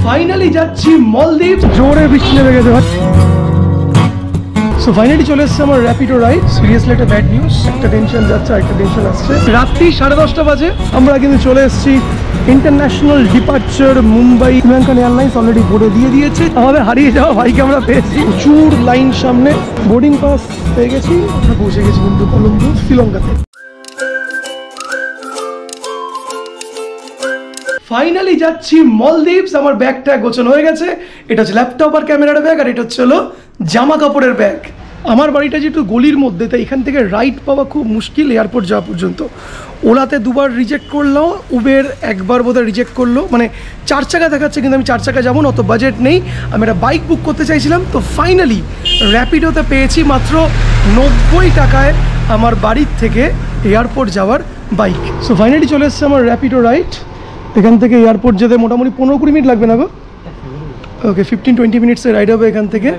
Finally যাচ্ছি মলদ্বীপ। জোরে বৃষ্টি নেমে গেছে ভাই। সো ফাইনালি চলে এসেছে আমার র্যাপিডো রাইড। সিরিয়াসলি একটা ব্যাড নিউজ, একটা টেনশন যাচ্ছে আর একটা টেনশন আসছে। রাত্রি 10:30 বাজে আমরা কিন্তু চলে এসেছি international departure Mumbai. Sri Lankan airlines already বোর্ডে দিয়ে দিয়েছে। আমাদের হারিয়ে যাওয়া ভাইকে আমরা পেয়েছি। প্রচুর লাইন সামনে, বোর্ডিং পাস পেয়ে গেছি, আমরা পৌঁছে গেছি কিন্তু কলম্বো শ্রীলঙ্কাতে। ফাইনালি যাচ্ছি মলদ্বীপস। আমার ব্যাগটা গোছানো হয়ে গেছে। এটা হচ্ছে ল্যাপটপ আর ক্যামেরার ব্যাগ, আর এটা হচ্ছে হলো জামা কাপড়ের ব্যাগ। আমার বাড়িটা যেহেতু গলির মধ্যে, তাই এখান থেকে রাইড পাওয়া খুব মুশকিল এয়ারপোর্ট যাওয়া পর্যন্ত। ওলাতে 2বার রিজেক্ট করলো, উবের একবার বোধহয় রিজেক্ট করলো। মানে 4 চাকা দেখাচ্ছে, কিন্তু আমি 4 চাকা যাবো না, অত বাজেট নেই। আমি একটা বাইক বুক করতে চাইছিলাম, তো ফাইনালি র্যাপিডোতে পেয়েছি মাত্র 90 টাকায় আমার বাড়ির থেকে এয়ারপোর্ট যাওয়ার বাইক। সো ফাইনালি চলে এসছে আমার র্যাপিডো রাইড। এখান থেকে এয়ারপোর্ট যেতে মোটামুটি 15-20 মিনিট লাগবে না গো? ওকে, 15-20 মিনিটসের রাইড হবে এখান থেকে।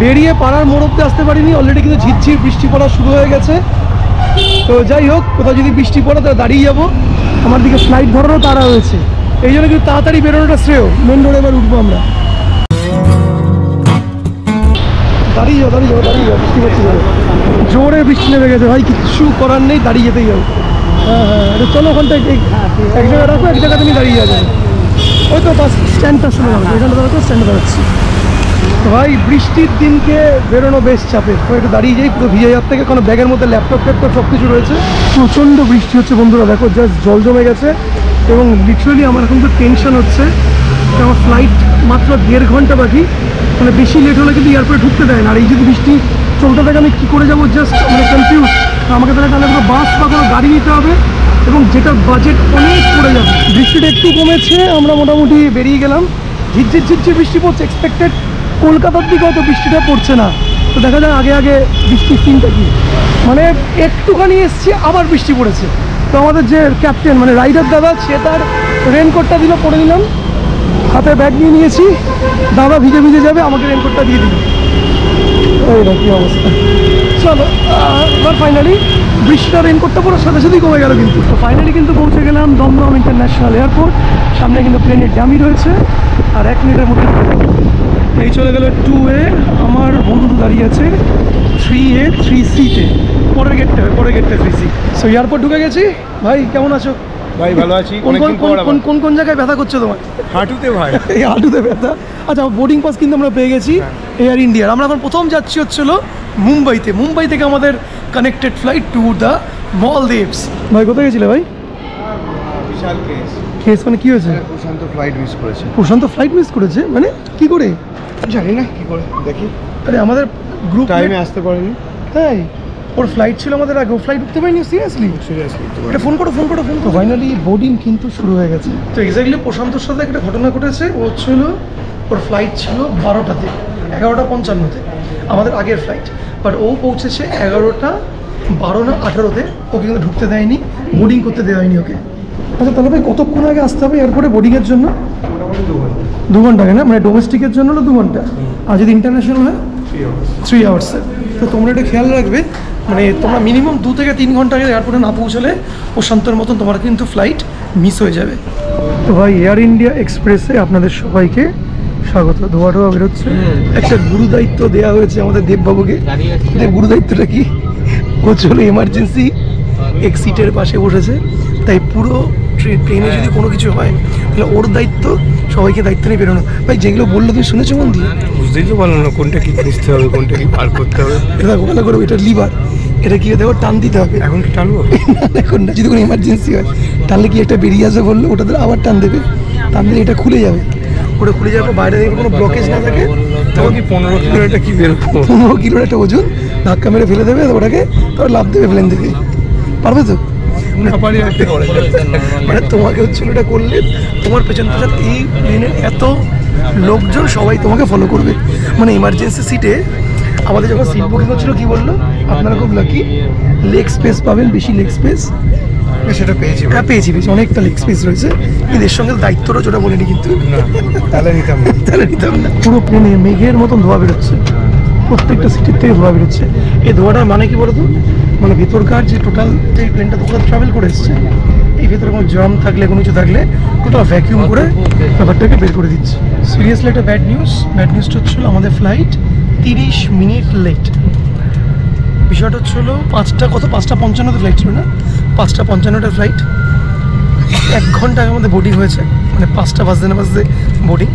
বেরিয়ে পাড়ার মোড় অব্দি আসতে পারিনি, অলরেডি কিন্তু ঝিরঝির বৃষ্টি পড়া শুরু হয়ে গেছে। তো যাই হোক, কোথাও যদি বৃষ্টি পড়ে তাহলে দাঁড়িয়ে যাবো। আমার দিকে ফ্লাইট ধরারও তাড়া হয়েছে, এই জন্য কিন্তু তাড়াতাড়ি বেরোনোটা শ্রেয়। মেন রোডে এবার উঠবো আমরা। দাঁড়িয়ে যাও, বৃষ্টি পড়ছে জোরে, বৃষ্টি নেমে গেছে ভাই, কিচ্ছু করার নেই, দাঁড়িয়ে যেতেই যাবো। হ্যাঁ, চলো ওখানটা এক জায়গায় রাখো, এক জায়গাতে আমি দাঁড়িয়ে যাবে। ওই তো বাস স্ট্যান্ডটা শুনে যাবে, এখানটা দাঁড়াতো, স্ট্যান্ডে দাঁড়াচ্ছি। ভাই বৃষ্টির দিনকে বেরোনো বেশ চাপের। তো একটু দাঁড়িয়ে যাই, পুরো ভিজে যাওয়ার থেকে, কারণ ব্যাগের মধ্যে ল্যাপটপ সব কিছু রয়েছে। প্রচণ্ড বৃষ্টি হচ্ছে বন্ধুরা, দেখো জাস্ট জল জমে গেছে। এবং লিটারালি আমার এখন তো টেনশন হচ্ছে, আমার ফ্লাইট মাত্র 1.5 ঘন্টা বাকি। মানে বেশি লেট হলে কিন্তু এয়ারপোর্টে ঢুকতে দেয় না। আর এই যদি বৃষ্টি চলতে থাকে, আমি কী করে যাবো, জাস্ট মানে কনফিউজ। আমাকে তাহলে কোনো বাস বা কোনো গাড়ি নিতে হবে, এবং যেটা বাজেট অনেক পড়ে যাবে। বৃষ্টিটা একটু কমেছে, আমরা মোটামুটি বেরিয়ে গেলাম। ঝিরঝির বৃষ্টি পড়ছে, এক্সপেক্টেড কলকাতার দিকে হয়তো বৃষ্টিটা পড়ছে না। তো দেখা যায় আগে বৃষ্টির সিনটা কি। মানে একটুখানি এসছে, আবার বৃষ্টি পড়েছে। তো আমাদের যে ক্যাপ্টেন মানে রাইডার দাদা, সে তার রেনকোটটা দিল, পরে নিলাম। হাতে ব্যাগ নিয়ে নিয়েছি, দাদা ভিজে যাবে, আমাকে রেনকোটটা দিয়ে দিল। ওইটা কী অবস্থা। চলো এবার ফাইনালি বৃষ্টিটা রেনকোটটা পুরো সাথে সাথেই কমে গেল কিন্তু। তো ফাইনালি কিন্তু পৌঁছে গেলাম দমদম ইন্টারন্যাশনাল এয়ারপোর্ট। সামনে কিন্তু প্লেনের ডামি রয়েছে, আর 1 মিনিটের মধ্যে এই চলে গেল 2A। আমার বন্ধু দাঁড়িয়ে আছে 3A 3Cতে, পরের গেটটা 3C। সো এয়ারপোর্ট ঢুকে গেছি। ভাই কেমন আছো? ভাই ভালো আছি। কোন জায়গায় ব্যথা করছে তোমার? হাঁটুতে ভাই। এই হাঁটুতে ব্যথা। আচ্ছা, বোর্ডিং পাস কিন্তু আমরা পেয়ে গেছি এয়ার ইন্ডিয়ার। আমরা এখন প্রথম যাচ্ছি হচ্ছিল মুম্বাইতে। মুম্বাই থেকে আমাদের কানেক্টেড ফ্লাইট টু দ্য মলদ্বীপস। ভাই কোথায় গেছিলে ভাই? বিশাল কেস মানে কি হয়েছে? প্রশান্ত ফ্লাইট মিস করেছে। প্রশান্ত ফ্লাইট মিস করেছে মানে কি করে? জানি না কি করে, দেখি। আরে আমাদের গ্রুপ টাইমে আসতে পারেনি। তাই? ওর ফ্লাইট ছিল আমাদের আগে, ও ফ্লাইট উঠতে পারেনি। সিরিয়াসলি? এটা ফোন করো। তো ফাইনালি বোর্ডিং কিন্তু শুরু হয়ে গেছে। তো এক্স্যাক্টলি প্রশান্তর সাথে একটা ঘটনা ঘটেছে। ও ছিল, ওর ফ্লাইট ছিল 12টাতে, 11:55-তে আমাদের আগের ফ্লাইট। বাট ও পৌঁছেছে 11:12 না 18-তে। ওকে কিন্তু ঢুকতে দেয়নি, বোর্ডিং করতে দেওয়া হয়নি ওকে। আচ্ছা তাহলে ভাই কতক্ষণ আগে আসতে হবে এয়ারপোর্টে বোর্ডিংয়ের জন্য? 2 ঘন্টা আগে না? মানে ডোমেস্টিকের জন্য হলো 2 ঘন্টা, আর যদি ইন্টারন্যাশনাল হয় 3 আওয়ার্সের। তো তোমরা এটা খেয়াল রাখবে, মানে তোমরা মিনিমাম 2 থেকে 3 ঘন্টা আগে এয়ারপোর্টে না পৌঁছলে প্রশান্তর মতন তোমার কিন্তু ফ্লাইট মিস হয়ে যাবে। তো ভাই এয়ার ইন্ডিয়া এক্সপ্রেসে আপনাদের সবাইকে স্বাগত। ধোয়া বেরোচ্ছে। একটা গুরু দায়িত্ব দেওয়া হয়েছে আমাদের দেববাবুকে। গুরু দায়িত্বটা কি? ও চলে এমার্জেন্সি সিটের পাশে বসেছে, তাই পুরো ট্রেনে যদি কোনো কিছু হয় তাহলে ওর দায়িত্ব, সবাইকে দায়িত্ব নিয়ে বেরোনো। ভাই যেগুলো বললো তুমি শুনেছো মন দিয়ে? বুঝতেই তো পারলাম না কোনটা কি খুঁজতে হবে, কোনটা কি পার করতে হবে। এটা ভালো করবো, এটা লিভার, এটা কি দেখো টান দিতে হবে। এখন কি টানবো? এখন না, যদি কোনো এমার্জেন্সি হয় টানলে কি একটা বেরিয়ে আসবে বললো, ওটা ধরে আবার টান দেবে, টান দিলে এটা খুলে যাবে। ওটা খুলে যাওয়ার পর বাইরে থেকে কোনো ব্লকেজ না থাকে, তখন কি 15 কিলোর একটা কি বেরোবো, 15 কিলোর একটা ওজন ধাক্কা মেরে ফেলে দেবে ওটাকে, তারপর লাভ দেবে প্লেন থেকে। পারবে তো? মানে তোমাকে হচ্ছিল এটা করলে তোমার পেছন এই প্লেনের এত লোকজন সবাই তোমাকে ফলো করবে। মানে ইমার্জেন্সি সিটে আমাদের যখন সিট বুকিং হচ্ছিল কি বললো, আপনারা খুব লাকি, লেগ স্পেস পাবেন, বেশি লেগ স্পেস। সেটা পেয়েছি। হ্যাঁ পেয়েছি, অনেকটা লেগ স্পেস রয়েছে, কিন্তু এর সঙ্গে দায়িত্বটা যেটা বলিনি কিন্তু। তাহলে নিতাম না। পুরো প্লেনে মেঘের মতন ধোয়া বেরোচ্ছে, প্রত্যেকটা সিটের থেকে ধোয়া বেরোচ্ছে। এই ধোয়াটার মানে কি বলতো, মানে ভেতরকার যে টোটাল যে প্লেনটা তোমরা ট্রাভেল করে এসছে এই ভেতরে কোনো জাম থাকলে কোনো কিছু থাকলে টোটাল ভ্যাকিউম করে ব্যাপারটাকে বের করে দিচ্ছে। সিরিয়াসলি একটা ব্যাড নিউজটা হচ্ছিলো আমাদের ফ্লাইট 30 মিনিট লেট। বিষয়টা হচ্ছিলো 5:55 ফ্লাইট ছিল না, 5:55 ফ্লাইট, 1 ঘন্টা আগে আমাদের বোর্ডিং হয়েছে, মানে 5টা বাজতে বোর্ডিং,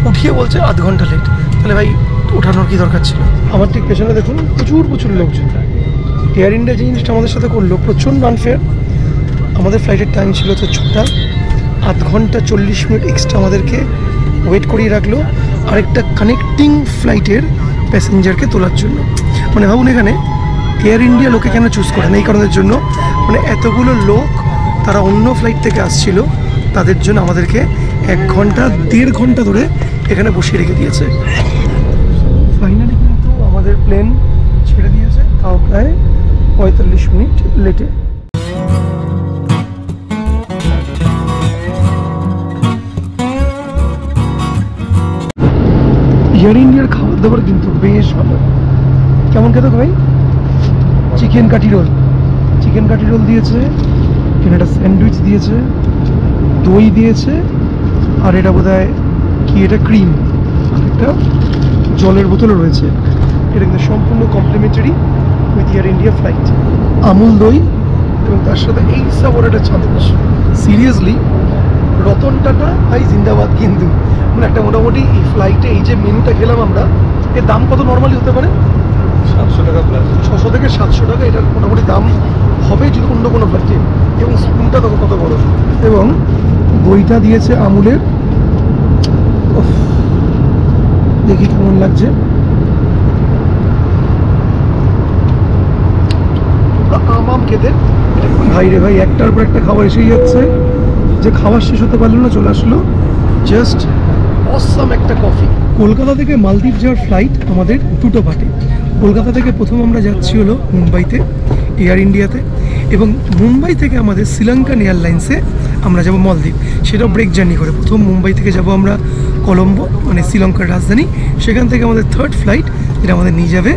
উঠিয়ে বলছে আধ ঘন্টা লেট। তাহলে ভাই ওঠানোর কি দরকার ছিল? আমার ঠিক পেছনে দেখুন প্রচুর লোকজন। এয়ার ইন্ডিয়া যে জিনিসটা আমাদের সাথে করলো প্রচণ্ড আনফেয়ার। আমাদের ফ্লাইটের টাইম ছিল হচ্ছে 6টা, আধ ঘন্টা 40 মিনিট এক্সট্রা আমাদেরকে ওয়েট করিয়ে রাখলো আরেকটা কানেক্টিং ফ্লাইটের প্যাসেঞ্জারকে তোলার জন্য। মানে ভাবুন এখানে এয়ার ইন্ডিয়া লোকে কেন চুজ করেন, এই কারণের জন্য মানে এতগুলো লোক তারা অন্য ফ্লাইট থেকে আসছিল, তাদের জন্য আমাদেরকে 1.5 ঘন্টা ধরে এখানে বসিয়ে রেখে দিয়েছে। ফাইনালি কিন্তু আমাদের প্লেন ছেড়ে দিয়েছে, তাও প্রায় 45 মিনিট লেটে। এয়ার ইন্ডিয়ার খাবার দাবার কিন্তু বেশ ভালো। কেমন খেতে ভাই? চিকেন কাঠি রোল দিয়েছে, এখানে একটা স্যান্ডউইচ দিয়েছে, দই দিয়েছে, আর এটা বোধহয় কি, এটা ক্রিম, আর একটা জলের বোতলও রয়েছে। এটা কিন্তু সম্পূর্ণ complimentary with Air India flight. Amul দই এবং তার সাথে এই সাবর একটা চামচ। সিরিয়াসলি রতন টাটা ভাই জিন্দাবাদ। কিন্তু মানে একটা মোটামুটি এই ফ্লাইটে এই যে মেনুটা খেলাম আমরা, এর দাম কত নর্মালি হতে পারে? 700 টাকা প্লাস, 600 থেকে 700 টাকা এটার মোটামুটি দাম হবে যদি অন্য কোনো ফ্লাইটে। এবং স্পুনটা তখন কত বড়, এবং দইটা দিয়েছে আমুলের। দেখি কেমন লাগছে। আম খেতে ভাই রে ভাই, একটার পর একটা খাবার এসেই যাচ্ছে, যে খাবার শেষ হতে পারলো না, চলে আসলো জাস্ট অসাম একটা কফি। কলকাতা থেকে মালদ্বীপ যাওয়ার ফ্লাইট আমাদের 2টো পার্টে। কলকাতা থেকে প্রথম আমরা যাচ্ছি হলো মুম্বাইতে এয়ার ইন্ডিয়াতে, এবং মুম্বাই থেকে আমাদের শ্রীলঙ্কান এয়ারলাইন্সে আমরা যাব মালদ্বীপ, সেটাও ব্রেক জার্নি করে। প্রথম মুম্বাই থেকে যাব আমরা কলম্বো, মানে শ্রীলঙ্কার রাজধানী, সেখান থেকে আমাদের 3rd ফ্লাইট যেটা আমাদের নিয়ে যাবে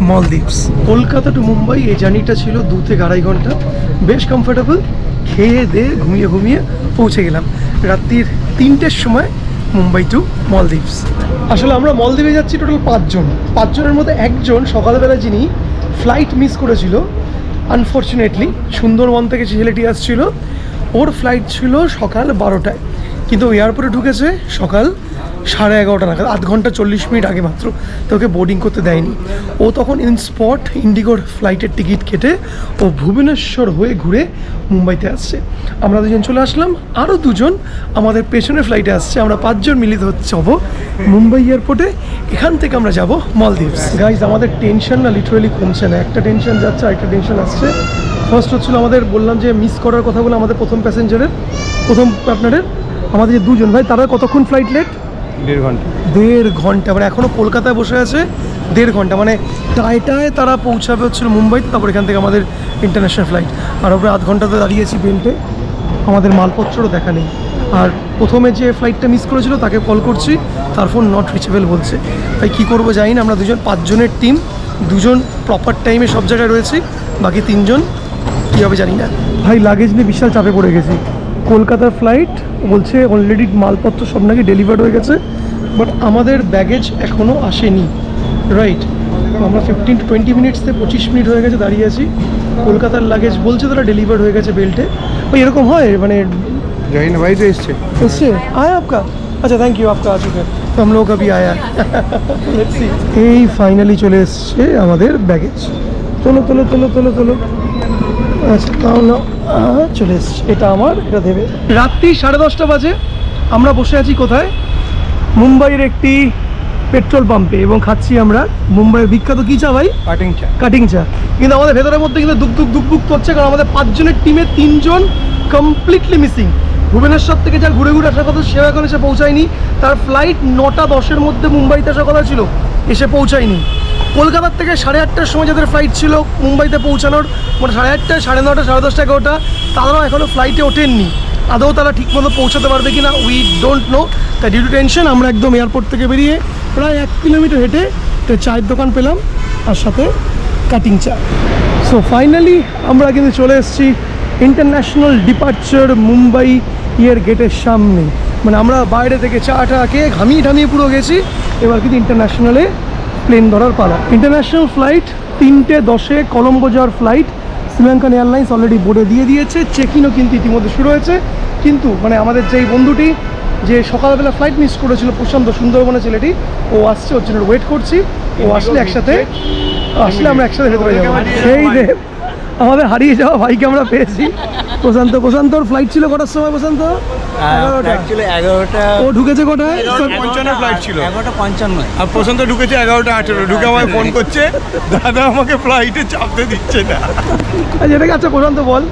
মালদ্বীপস। কলকাতা টু মুম্বাই এই জার্নিটা ছিল 2 থেকে 2.5 ঘন্টা, বেশ কমফোর্টেবল। খেয়ে দিয়ে ঘুমিয়ে পৌঁছে গেলাম রাত্রির 3টের সময় মুম্বাই টু মালদ্বীপস। আসলে আমরা মালদ্বীপে যাচ্ছি টোটাল 5 জন। 5 জনের মধ্যে একজন সকালবেলা যিনি ফ্লাইট মিস করেছিল আনফর্চুনেটলি, সুন্দরবন থেকে ছেলেটি আসছিল, ওর ফ্লাইট ছিল সকাল 12টায়, কিন্তু এয়ারপোর্টে ঢুকেছে সকাল 11:30 নাগাদ, আধ ঘন্টা 40 মিনিট আগে মাত্র, তো ওকে বোর্ডিং করতে দেয়নি। ও তখন স্পট ইন্ডিগোর ফ্লাইটের টিকিট কেটে ও ভুবনেশ্বর হয়ে ঘুরে মুম্বাইতে আসছে। আমরা 2জন চলে আসলাম, আরও 2জন আমাদের পেছনের ফ্লাইটে আসছে। আমরা 5 জন মিলিত হব মুম্বাই এয়ারপোর্টে। এখান থেকে আমরা যাব মালদ্বীপস। গাইজ আমাদের টেনশন না লিটারালি কমছে না, একটা টেনশন যাচ্ছে আরেকটা টেনশন আসছে। ফার্স্ট হচ্ছিল আমাদের, বললাম যে মিস করার কথা বলে আমাদের প্রথম প্যাসেঞ্জারের, প্রথম পার্টনারের, আমাদের যে 2জন ভাই, তারা কতক্ষণ ফ্লাইট লেট? 1.5 ঘন্টা। মানে এখনও কলকাতায় বসে আছে 1.5 ঘন্টা, মানে টায় তারা পৌঁছাবে হচ্ছিল মুম্বাইতে, তারপর এখান থেকে আমাদের ইন্টারন্যাশনাল ফ্লাইট। আর আমরা আধ ঘন্টাতে দাঁড়িয়েছি বেল্টে, আমাদের মালপত্রও দেখা নেই। আর প্রথমে যে ফ্লাইটটা মিস করেছিল তাকে কল করছি, তার ফোন নট রিচেবল বলছে। তাই কী করবো জানি না। আমরা 2জন 5 জনের টিম, 2জন প্রপার টাইমে সব জায়গায় রয়েছি, বাকি 3 জন কী হবে জানি না। ভাই লাগেজ নিয়ে বিশাল চাপে পড়ে গেছি। কলকাতার ফ্লাইট বলছে অলরেডি মালপত্র সব নাকি ডেলিভার্ড হয়ে গেছে, বাট আমাদের ব্যাগেজ এখনও আসেনি, রাইট? তো আমরা 15 to 20 মিনিটসে 25 মিনিট হয়ে গেছে দাঁড়িয়ে আছি। কলকাতার লাগেজ বলছে তারা ডেলিভার্ড হয়ে গেছে বেল্টে। ভাই এরকম হয়? মানে जाइन भाई तो इससे आया आपका? अच्छा थैंक यू, आपका आ चुका है, तो हम लोग अभी आया। এই ফাইনালি চলে এসছে আমাদের ব্যাগেজ। তোলো তোলো তোলো তোলো তোলো। আচ্ছা তাহলে চলে এসছে, এটা আমার, এটা দেবে। রাত্রি 10:30 বাজে, আমরা বসে আছি কোথায়? মুম্বাইয়ের একটি পেট্রোল পাম্পে, এবং খাচ্ছি আমরা মুম্বাইয়ের বিখ্যাত কী চা ভাই? কাটিং চা। কিন্তু আমাদের ভেতরের মধ্যে কিন্তু দুক করছে, কারণ আমাদের 5 জনের টিমে 3 জন কমপ্লিটলি মিসিং। ভুবনেশ্বর থেকে যার ঘুরে আসার কথা, সেও এখন এসে পৌঁছায়নি। তার ফ্লাইট 9:10-এর মধ্যে মুম্বাইতে আসার কথা ছিল, এসে পৌঁছায়নি। কলকাতার থেকে 8:30টার সময় যাদের ফ্লাইট ছিল মুম্বাইতে পৌঁছানোর, মানে 8:30, 9:30, 10:30, 11টা, তারাও এখনও ফ্লাইটে ওঠেননি। আদৌ তারা ঠিকমতো পৌঁছাতে পারবে কি না উই ডোন্ট নো। তাই ডিউ টু টেনশন আমরা একদম এয়ারপোর্ট থেকে বেরিয়ে প্রায় 1 কিলোমিটার হেঁটে একটা চায়ের দোকান পেলাম, আর সাথে কাটিং চা। সো ফাইনালি আমরা কিন্তু চলে এসেছি ইন্টারন্যাশনাল ডিপার্চার মুম্বাই ইয়ের গেটের সামনে। মানে আমরা বাইরে থেকে চাটা খেয়ে ঘামিয়ে পুরো গেছি, এবার কিন্তু ইন্টারন্যাশনালে প্লেন ধরার পালা। ইন্টারন্যাশনাল ফ্লাইট 3:10 কলম্বো যাওয়ার ফ্লাইট শ্রীলঙ্কান এয়ারলাইন্স অলরেডি বোর্ডে দিয়ে দিয়েছে। চেক ইনও কিন্তু ইতিমধ্যে শুরু হয়েছে। কিন্তু মানে আমাদের যেই বন্ধুটি যে সকালবেলা ফ্লাইট মিস করেছিল, প্রশান্ত সুন্দরবনের ছেলেটি, ও আসছে, ওর জন্য ওয়েট করছি। ও আসলে আমরা একসাথে ভেতরে যাবো। সেই দেব আমাদের হারিয়ে যাওয়া ভাইকে আমরা পেয়েছি, প্রশান্তর ফ্লাইট ছিল কটার সময়? প্রশান্ত 11টা। ও ঢুকেছে কোটায়? 11:55 ফ্লাইট ছিল। 11:55 আর প্রশান্ত ঢুকেছে 11:18। ঢুকে আমায় ফোন করছে, দাদা আমাকে ফ্লাইটে চাপতে দিচ্ছে না। এটাকে আচ্ছা প্রশান্ত বল,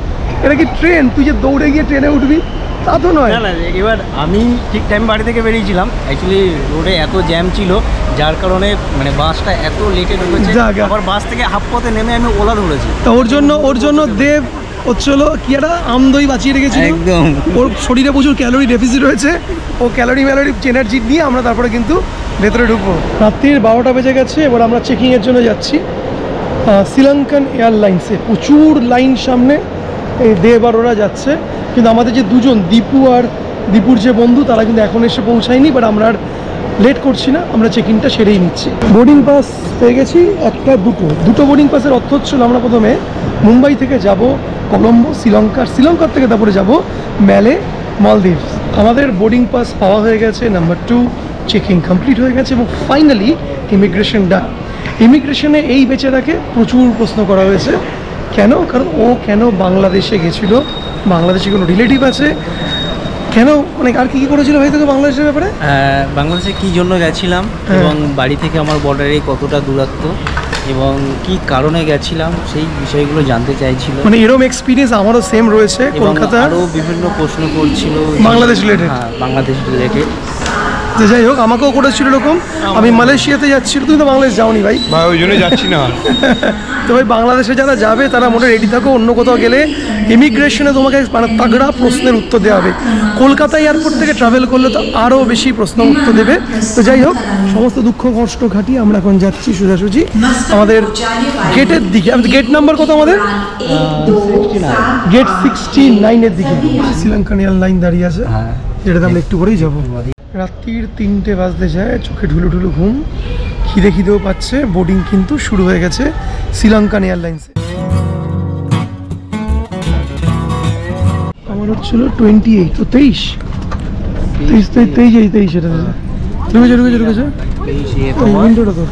এটা কি ট্রেন? তুই যে দৌড়ে গিয়ে ট্রেনে উঠবি তা তো নয়। না, এবার আমি ঠিক টাইম বাড়ি থেকে বেরিয়েছিলাম। অ্যাকচুয়ালি রোডে এত জ্যাম ছিল, যার কারণে মানে বাসটা এত লেটে ঢুকেছে। আবার বাস থেকে হাফ পথে নেমে আমি ওলা ধরেছি। তা ওর জন্য দেব হচ্ছিল কি একটা আমদই বাঁচিয়ে রেখেছিল একদম। ওর শরীরে প্রচুর ক্যালোরি ডেফিসিট রয়েছে, ও ক্যালোরি এনার্জি নিয়ে আমরা তারপরে কিন্তু ভেতরে ঢুকবো। রাত্রির 12টা বেজে গেছে, এবার আমরা চেকিংয়ের জন্য যাচ্ছি শ্রীলঙ্কান এয়ারলাইন্সে। প্রচুর লাইন সামনে, এই দেব আর ওরা যাচ্ছে। কিন্তু আমাদের যে দুজন দীপুর যে বন্ধু, তারা কিন্তু এখন এসে পৌঁছায়নি। বাট আমরা আর লেট করছি না, আমরা চেকিংটা সেরেই নিচ্ছি। বোর্ডিং পাস পেয়ে গেছি দুটো বোর্ডিং পাসের অর্থ হচ্ছিল আমরা প্রথমে মুম্বাই থেকে যাব কলম্বো, শ্রীলঙ্কার থেকে তারপরে যাব ম্যালে, মালদ্বীপস। আমাদের বোর্ডিং পাস পাওয়া হয়ে গেছে, নাম্বার 2 চেকিং কমপ্লিট হয়ে গেছে এবং ফাইনালি ইমিগ্রেশন ডান। ইমিগ্রেশনে এই বেচারাকে প্রচুর প্রশ্ন করা হয়েছে। কারণ ও কেন বাংলাদেশে গেছিলো, বাংলাদেশে কোনো রিলেটিভ আছে কেন, মানে আর কি করেছিল ভাই তোকে বাংলাদেশের ব্যাপারে? বাংলাদেশে কি জন্য গেছিলাম এবং বাড়ি থেকে আমার বর্ডারে কতটা দূরত্ব এবং কি কারণে গেছিলাম সেই বিষয়গুলো জানতে চাইছিল। মানে এরকম এক্সপিরিয়েন্স আমারও সেম রয়েছে কলকাতা। আরও বিভিন্ন প্রশ্ন করছিল বাংলাদেশ রিলেটেড। হ্যাঁ, বাংলাদেশ রিলেটেড। যে যাই হোক, আমাকেও করেছিল এরকম। আমি মালয়েশিয়াতে যাচ্ছিল, তুমি তো বাংলাদেশ যাওনি ভাই। ভাই ওই জন্য যাচ্ছি না। তো ভাই বাংলাদেশে যারা যাবে তারা মনে রেডি থাকো, অন্য কোথাও গেলে ইমিগ্রেশনে তোমাকে মানে তাগড়া প্রশ্নের উত্তর দেওয়া হবে। কলকাতা এয়ারপোর্ট থেকে ট্রাভেল করলে তো আরও বেশি প্রশ্ন উত্তর দেবে। তো যাই হোক, সমস্ত দুঃখ কষ্ট ঘাটিয়ে আমরা এখন যাচ্ছি সোজাসুজি আমাদের গেটের দিকে। গেট নাম্বার কত আমাদের? গেট 69-এর দিকে শ্রীলঙ্কান এয়ারলাইন দাঁড়িয়ে আছে, যেটাতে আমরা একটু করেই যাবো। রাত্রির 3টে বাজতে যায়, চোখে ঢুলু ঘুম, খিদেও পাচ্ছে। বোর্ডিং কিন্তু শুরু হয়ে গেছে শ্রীলঙ্কান এয়ারলাইন্সে। আমার হচ্ছিল 28, তো 23 এটা ঢুকেছে উইন্ডোটা তো।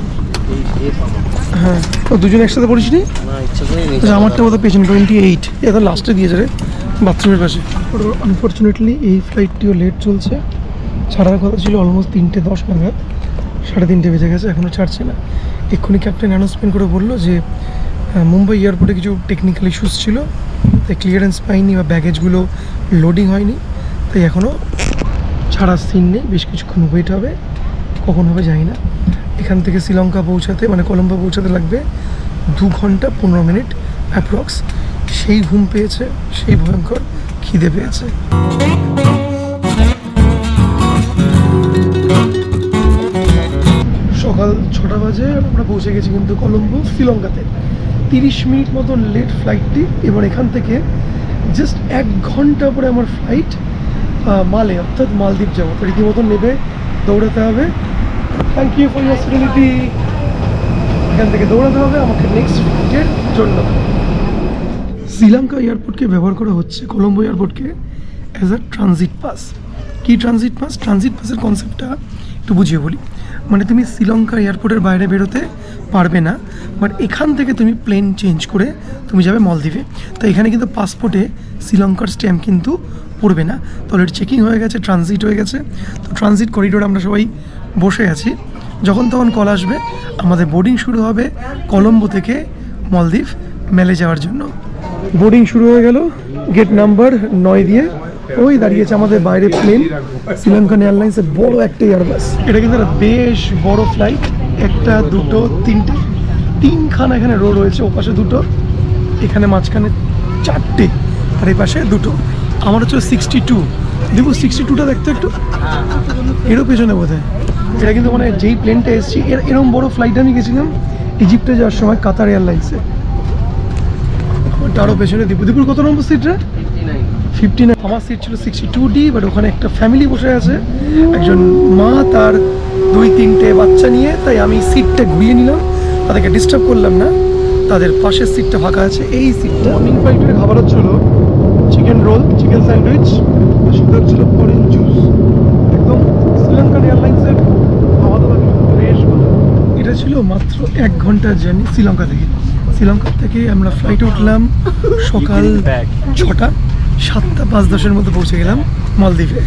হ্যাঁ, তো দুজন একসাথে পড়িস নি? আমারটা বোধহয় পেছনে 28, এটা লাস্টে দিয়েছে রে, বাথরুমের পাশে। আনফর্চুনেটলি এই ফ্লাইটটিও লেট চলছে। ছাড়ার কথা ছিল অলমোস্ট 3:10 নাগাদ, 3:30 বেজে গেছে, এখনও ছাড়ছে না। এক্ষুনি ক্যাপ্টেন অ্যানাউন্সমেন্ট করে বললো যে মুম্বাই এয়ারপোর্টে কিছু টেকনিক্যাল ইস্যুস ছিল, তাই ক্লিয়ারেন্স পাইনি বা ব্যাগেজগুলো লোডিং হয়নি, তাই এখনও ছাড়ার সিন নেই। বেশ কিছুক্ষণ ওয়েট হবে, কখন হবে জানি না। এখান থেকে শ্রীলঙ্কা পৌঁছাতে মানে কলম্বো পৌঁছাতে লাগবে 2 ঘন্টা 15 মিনিট অ্যাপ্রক্স। সেই ঘুম পেয়েছে, সেই ভয়ঙ্কর খিদে পেয়েছে। সকাল 6টা বাজে আমরা পৌঁছে গেছি কিন্তু কলম্বো, শ্রীলঙ্কাতে। 30 মিনিট মতো লেট ফ্লাইটটি। এবার এখান থেকে জাস্ট 1 ঘন্টা পরে আমার ফ্লাইট মালে অর্থাৎ মালদ্বীপ যাবো। তো রীতিমতন নেবে, দৌড়াতে হবে। Thank you for hospitality. এখান থেকে দৌড়াতে হবে আমাকে নেক্সট ফ্লাইটের জন্য। শ্রীলঙ্কা এয়ারপোর্টকে ব্যবহার করা হচ্ছে, কলম্বো এয়ারপোর্টকে, অ্যাজ আ ট্রানজিট পাস। কী ট্রানজিট পাস? ট্রানজিট পাসের কনসেপ্টটা একটু বুঝিয়ে বলি। মানে তুমি শ্রীলঙ্কা এয়ারপোর্টের বাইরে বেরোতে পারবে না, বাট এখান থেকে তুমি প্লেন চেঞ্জ করে তুমি যাবে মালদ্বীপে। তো এখানে কিন্তু পাসপোর্টে শ্রীলঙ্কার স্ট্যাম্প কিন্তু পড়বে না। তো অলরেডি চেকিং হয়ে গেছে, ট্রানজিট হয়ে গেছে। তো ট্রানজিট করিডোরে আমরা সবাই বসে আছি। যখন তখন কল আসবে, আমাদের বোর্ডিং শুরু হবে কলম্বো থেকে মালদ্বীপ মেলে যাওয়ার জন্য। বোর্ডিং শুরু হয়ে গেল গেট নাম্বার 9 দিয়ে। ওই দাঁড়িয়েছে আমাদের বাইরে প্লেন, শ্রীলঙ্কান এয়ারলাইন্সের বড় একটা এয়ারবাস। এটা কিন্তু একটা বেশ বড় ফ্লাইট। 1, 2, 3টে, 3খানা এখানে রো রয়েছে। ও পাশে 2টো, এখানে মাঝখানে 4টে, আর এই পাশে 2টো। আমার হচ্ছে 62। দেখবো 62টা দেখতে একটু, এরও পেছনে বোধ হয়। এটা কিন্তু মানে যেই প্লেনটা এসেছি, এরকম বড় ফ্লাইটে আমি গেছিলাম ইজিপ্টে যাওয়ার সময় কাতার এয়ারলাইন্সে। আমার সিটটা আরও পেছনে। দীপুর কত নম্বর সিট রে? 59। আমার সিট ছিল 62D, বাট ওখানে একটা ফ্যামিলি বসে আছে, একজন মা তার 2-3টে বাচ্চা নিয়ে, তাই আমি সিটটা ঘুরিয়ে নিলাম, তাদেরকে ডিস্টার্ব করলাম না, তাদের পাশের সিটটা ফাঁকা আছে। এই সিটটা মর্নিং ফ্লাইটের খাবার হচ্ছিল চিকেন রোল, চিকেন স্যান্ডউইচ, আর সাথে হচ্ছিল অরেঞ্জ জুস। একদম শ্রীলঙ্কান এয়ারলাইন্সের খাওয়া দাওয়া বেশ ভালো। এটা ছিল মাত্র 1 ঘন্টার জার্নি শ্রীলঙ্কা থেকে। শ্রীলঙ্কা থেকে আমরা ফ্লাইটে উঠলাম সকাল 6টা, 7টা 5-10-এর মধ্যে পৌঁছে গেলাম মালদ্বীপে।